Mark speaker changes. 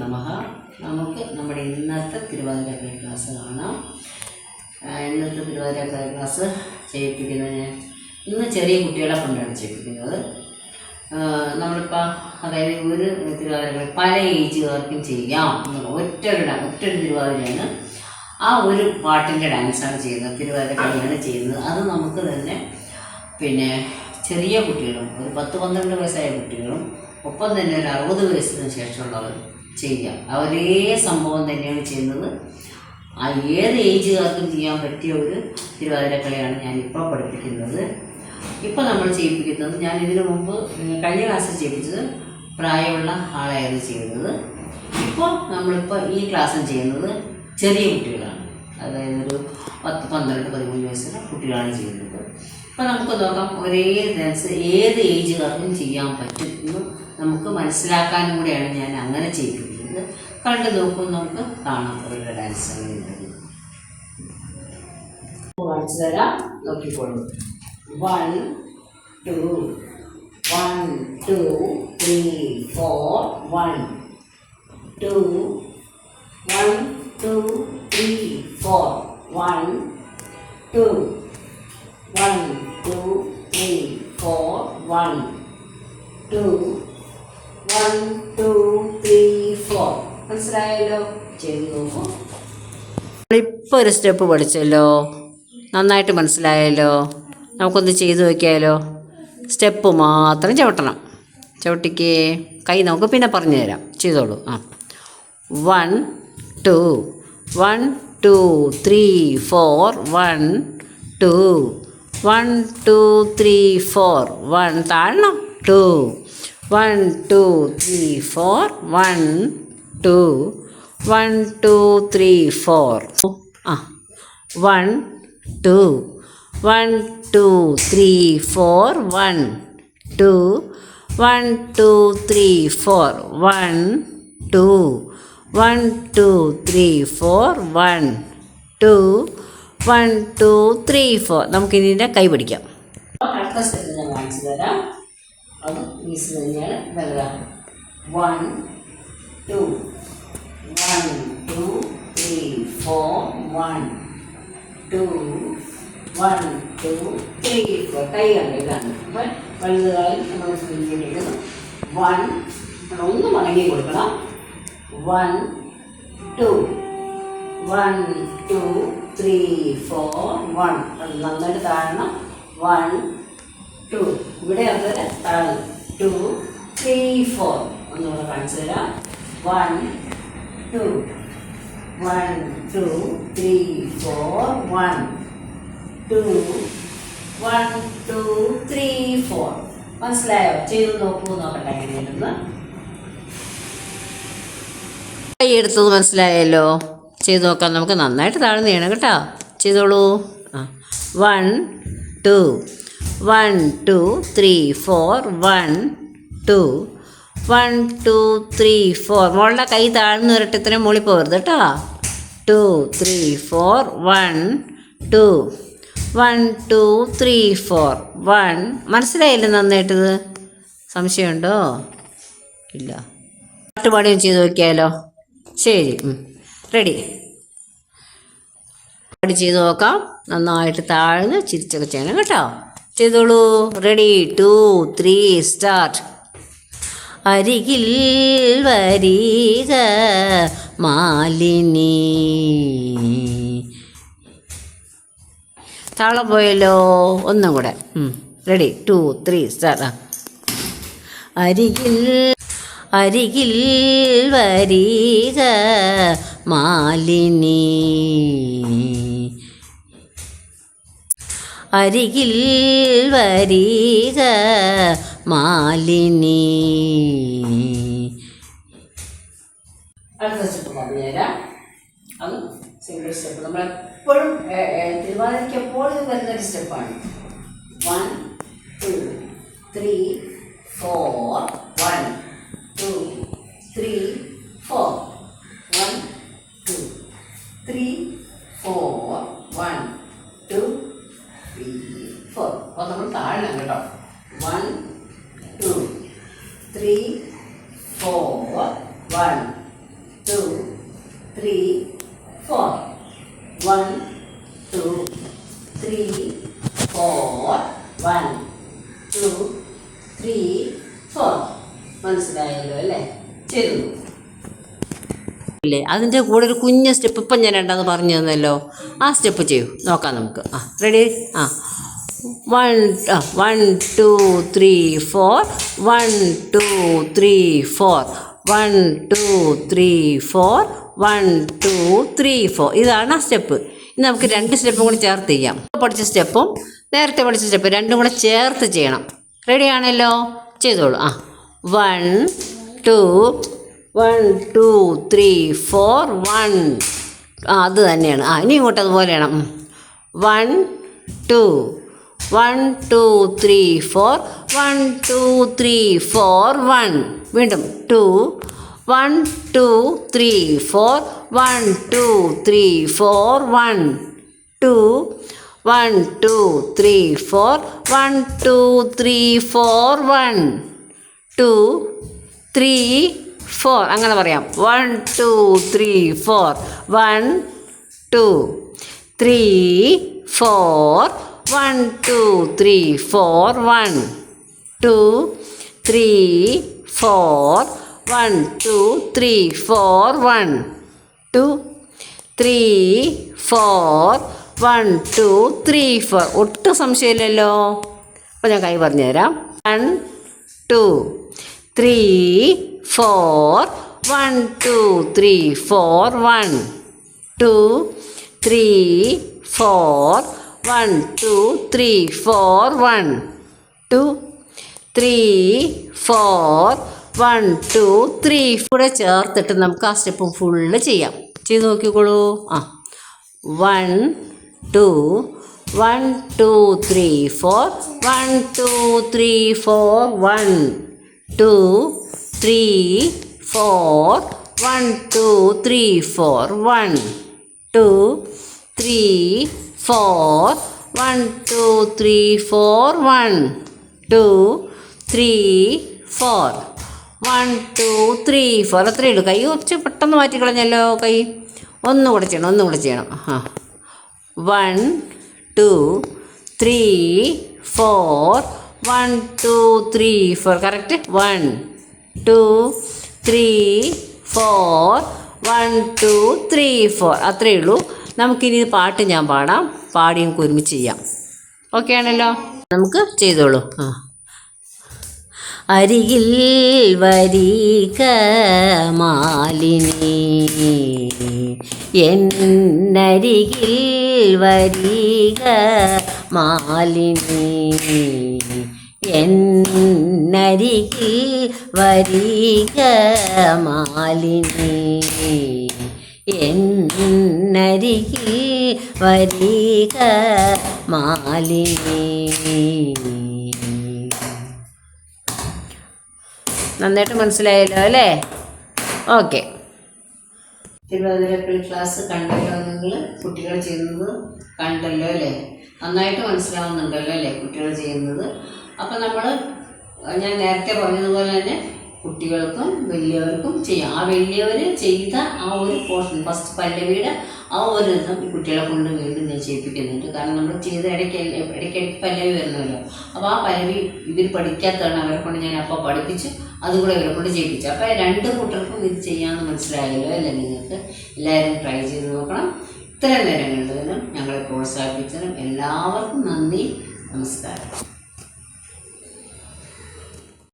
Speaker 1: നമഃ. നമുക്ക് നമ്മുടെ ഇന്നത്തെ തിരുവാതിരക്കളി ക്ലാസ് കാണാം. ഇന്നത്തെ തിരുവാതിരക്കളി ക്ലാസ് ചെയ്യിപ്പിക്കുന്നതിന് ഇന്ന് ചെറിയ കുട്ടികളെ കൊണ്ടാണ് ചെയ്യിപ്പിക്കുന്നത്. നമ്മളിപ്പോൾ അതായത് ഒരു തിരുവാതിരക്കളി പല ഏജുകാർക്കും ചെയ്യാം എന്നുള്ള ഒറ്റൊരു തിരുവാതിരയാണ്. ആ ഒരു പാട്ടിൻ്റെ ഡാൻസാണ് ചെയ്യുന്നത്, തിരുവാതിരക്കളിയാണ് ചെയ്യുന്നത്. അത് നമുക്ക് തന്നെ പിന്നെ ചെറിയ കുട്ടികളും ഒരു 10-12 വയസ്സായ കുട്ടികളും ഒപ്പം തന്നെ ഒരു 60 വയസ്സിന് ശേഷമുള്ളവർ ചെയ്യാം. ഒരേ സംഭവം തന്നെയാണ് ചെയ്യുന്നത്. ഏത് ഏജുകാർക്കും ചെയ്യാൻ പറ്റിയ ഒരു തിരുവാതിരക്കളിയാണ് ഞാനിപ്പോൾ പഠിപ്പിക്കുന്നത്. ഇപ്പോൾ നമ്മൾ ചെയ്യിപ്പിക്കുന്നത്, ഞാൻ ഇതിനു മുമ്പ് കഴിഞ്ഞ ക്ലാസ്സിൽ ചെയ്യിപ്പിച്ചത് പ്രായമുള്ള ആളായിരുന്നു ചെയ്യുന്നത്. ഇപ്പോൾ നമ്മളിപ്പോൾ ഈ ക്ലാസ്സിൽ ചെയ്യുന്നത് ചെറിയ കുട്ടികളാണ്, അതായത് ഒരു 10-12-13 വയസ്സുള്ള കുട്ടികളാണ് ചെയ്യുന്നത്. അപ്പോൾ നമുക്ക് നോക്കാം, ഒരേ ഡാൻസ് ഏത് ഏജുകാർക്കും ചെയ്യാൻ പറ്റുമെന്ന് നമുക്ക് മനസ്സിലാക്കാനും കൂടെയാണ് ഞാൻ അങ്ങനെ ചെയ്യിപ്പിക്കുന്നത്. കണ്ടു നോക്കും, നമുക്ക് കാണാം അവരുടെ ഡാൻസ് എങ്ങനെയുണ്ടെന്ന്. കാണിച്ചു തരാം, നോക്കിക്കോളൂ. 1 2 1 2 3 4 1 2 1 2 3 4 1 2 1 2 3 4 1 2 1 2 3 4. മനസ്സിലായല്ലോ? ചെയ്ത് നോക്കൂ. ഇപ്പോൾ ഒരു സ്റ്റെപ്പ് പഠിച്ചല്ലോ, നന്നായിട്ട് മനസ്സിലായല്ലോ. നമുക്കൊന്ന് ചെയ്ത് നോക്കിയാലോ? സ്റ്റെപ്പ് മാത്രം ചവിട്ടണം. ചവിട്ടിക്ക് കൈ നമുക്ക് പിന്നെ പറഞ്ഞു തരാം, ചെയ്തോളൂ. 1 2 1 2 3 4 1 2 1 2 3 4 1 താഴണം. 2 1 2 3 4 1 2 1 2 3 4 1 2 1 2 3 4 1 2 1 2 3 4 1 2 1 2 3 4 1 2 1 2 3 4. നമുക്കിനി ഇതിൻ്റെ കൈ പിടിക്കാം. അടുത്ത സ്റ്റെപ്പ് ഞാൻ കാണിച്ചു തരാം. അത് ഈസ് തന്നെയാണ്. വലുതാ 1 2 1 2 3 4 1 2 1 2 3 4. കൈ കണ്ട് ഇതാണ്. അപ്പം വലുതായി നമ്മൾ പിടിക്കുന്നത് 1. ഒന്ന് മടങ്ങി കൊടുക്കണം. 1 2 1 2 3 4 1. അത് നന്നായിട്ട് താഴണം. 1 2 ഇവിടെ അതുപോലെ താഴെ 2 3 4. ഒന്നുകൂടെ കാണിച്ചു തരാം. 1 2 1 2 3 4 1 2 1 2 3 4. മനസ്സിലായോ? ചെയ്ത് നോക്കൂ, നോക്കട്ടെ എങ്ങനെയുണ്ടെന്ന്. കൈ എടുത്തത് മനസ്സിലായല്ലോ? ചെയ്ത് നോക്കാം നമുക്ക്. നന്നായിട്ട് താഴ്ന്നു ചെയ്യണം കേട്ടോ. ചെയ്തോളൂ. 1 2 1 2 3 4 1 2 1 2 3 4. മോളുടെ കൈ താഴ്ന്നു വരട്ടെ, ഇത്രയും മുകളിൽ പോകരുത് കേട്ടോ. 2 3 4 1 2 1 2 3 4 1. മനസ്സിലായില്ലേ നന്നായിട്ടത്? സംശയമുണ്ടോ? ഇല്ല. പാട്ടുപാടിയും ചെയ്ത് നോക്കിയാലോ? ശരി, റെഡി. പാടി ചെയ്ത് നോക്കാം. നന്നായിട്ട് താഴ്ന്ന് ചിരിച്ചൊക്കെ ചെയ്യണം കേട്ടോ. ചെയ്തോളൂ. Ready 2 3 start. അരികിൽ വരിക മാലിനി. താളം പോയല്ലോ. ഒന്നും കൂടെ. Ready 2 3 start. അരികിൽ വരിക മാലിനി. അരികിൽ വരിക മാലിനി. അടുത്ത സ്റ്റെപ്പ് പറഞ്ഞുതരാം. അത് സിംഗിൾ സ്റ്റെപ്പ്. നമ്മളെപ്പോഴും തിരുവാതിരയ്ക്ക് എപ്പോഴും വരുന്നൊരു സ്റ്റെപ്പാണ്. 1 2 3 4 1 2 3 4 1 2 3 4 1 2 3 4. അപ്പോൾ നമ്മൾ താഴണം കേട്ടോ. 1 2 3 4 1 4. 1 2 3 4. 1 2 3 4. മനസ്സിലായല്ലോ അല്ലേ? ചെയ്തു ഇല്ലേ? അതിൻ്റെ കൂടെ ഒരു കുഞ്ഞ് സ്റ്റെപ്പ് ഇപ്പം ഞാൻ രണ്ടാമത് പറഞ്ഞു തന്നല്ലോ, ആ സ്റ്റെപ്പ് ചെയ്യൂ, നോക്കാം നമുക്ക്. റെഡി? 1 2 3 4. 1 2 3 4. 1 2 3 4. 1 2 3 4. ഇതാണ് ആ സ്റ്റെപ്പ്. ഇനി നമുക്ക് 2 സ്റ്റെപ്പും കൂടി ചേർത്ത് ചെയ്യാം. പഠിച്ച സ്റ്റെപ്പും നേരത്തെ പഠിച്ച സ്റ്റെപ്പ് രണ്ടും കൂടെ ചേർത്ത് ചെയ്യണം. റെഡി ആണല്ലോ? ചെയ്തോളൂ. 1 2 1 2 3 4. 1 അത് തന്നെയാണ്. ഇനി ഇങ്ങോട്ട് അതുപോലെ വേണം. 1 2 1 2 3 4. 1 2 3 4. 1 വീണ്ടും 2 1 2 3 4. 1 2 3 4. 1 2 1 2 3 4. 1 2 3 4. 1 2 3 4. അങ്ങനെ പറയാം. 1 2 3 4. 1 2 3 4. 1 2 3 4. 1 2 3 4. 1 2 3 4. 1 2 3 4. 1 2 3 4. ഒട്ടും സംശയമില്ലല്ലോ. അപ്പോൾ ഞാൻ കൈ പറഞ്ഞുതരാം. 1 2 3 4. 1 2 3 4. 1 2 3 4. 1 2 3 4. 1 2 3 4. 1 2 3 കൂടെ ചേർത്തിട്ട് നമുക്ക് ആ സ്റ്റെപ്പ് ഫുള്ള് ചെയ്യാം. ചെയ്ത് നോക്കിക്കോളൂ. 1 2 1 2 3 4. 1 2 3 4. 1 2 3 4. 1 2 3 4. 1 2 3 4. 1 2 3 4. 1 2 3 4. 1 2 3 4. അത്രയേ ഉള്ളൂ. കൈ കുറച്ച് പെട്ടെന്ന് മാറ്റിക്കളഞ്ഞല്ലോ. കൈ ഒന്നുകൂടെ ചെയ്യണം. 1 2 3 4. 1 2 3 4. കറക്റ്റ്. 1 2 3 4. 1 2 3 4. അത്രയേ ഉള്ളൂ. നമുക്കിനി പാട്ട് ഞാൻ പാടാം. പാടി നമുക്ക് ഒരുമിച്ച് ചെയ്യാം. ഓക്കെ ആണല്ലോ? നമുക്ക് ചെയ്തോളൂ. അരികിൽ വരിക മാലിനി, എന്നരികിൽ വരിക മാലിനി, എന്നരികിൽ വരിക മാലിനി, എന്നരികിൽ വരിക മാലിനി. നന്നായിട്ട് മനസ്സിലായല്ലോ അല്ലേ? ഓക്കെ. തിരുവാതിരക്കളി ക്ലാസ് കണ്ടല്ലോ നിങ്ങൾ? കുട്ടികൾ ചെയ്യുന്നത് കണ്ടല്ലോ അല്ലേ? നന്നായിട്ട് മനസ്സിലാവുന്നുണ്ടല്ലോ അല്ലേ കുട്ടികൾ ചെയ്യുന്നത്? അപ്പം ഞാൻ നേരത്തെ പറഞ്ഞതുപോലെ തന്നെ കുട്ടികൾക്കും വലിയവർക്കും ചെയ്യാം. ആ വലിയവർ ചെയ്ത ആ ഒരു പോർഷൻ, ഫസ്റ്റ് പല്ലവിയുടെ ആ ഒരു ഇതും ഈ കുട്ടികളെ കൊണ്ട് വീണ്ടും ഞാൻ ചെയ്യിപ്പിക്കുന്നുണ്ട്. കാരണം നമ്മൾ ചെയ്ത ഇടയ്ക്കിടയ്ക്ക് പല്ലവി വരുന്നല്ലോ. അപ്പോൾ ആ പല്ലവി ഇവർ പഠിക്കാത്തതാണ്, അവരെ കൊണ്ട് ഞാൻ അപ്പോൾ പഠിപ്പിച്ച് അതുകൂടെ ഇവരെ കൊണ്ട് ചെയ്യിപ്പിച്ചു. അപ്പോൾ 2 കൂട്ടർക്കും ഇത് ചെയ്യാമെന്ന് മനസ്സിലായല്ലോ അല്ലേ? നിങ്ങൾക്ക് എല്ലാവരും ട്രൈ ചെയ്ത് നോക്കണം. ഇത്രയും നേരം കണ്ടതിനും ഞങ്ങളെ പ്രോത്സാഹിപ്പിച്ചതിനും എല്ലാവർക്കും നന്ദി, നമസ്കാരം.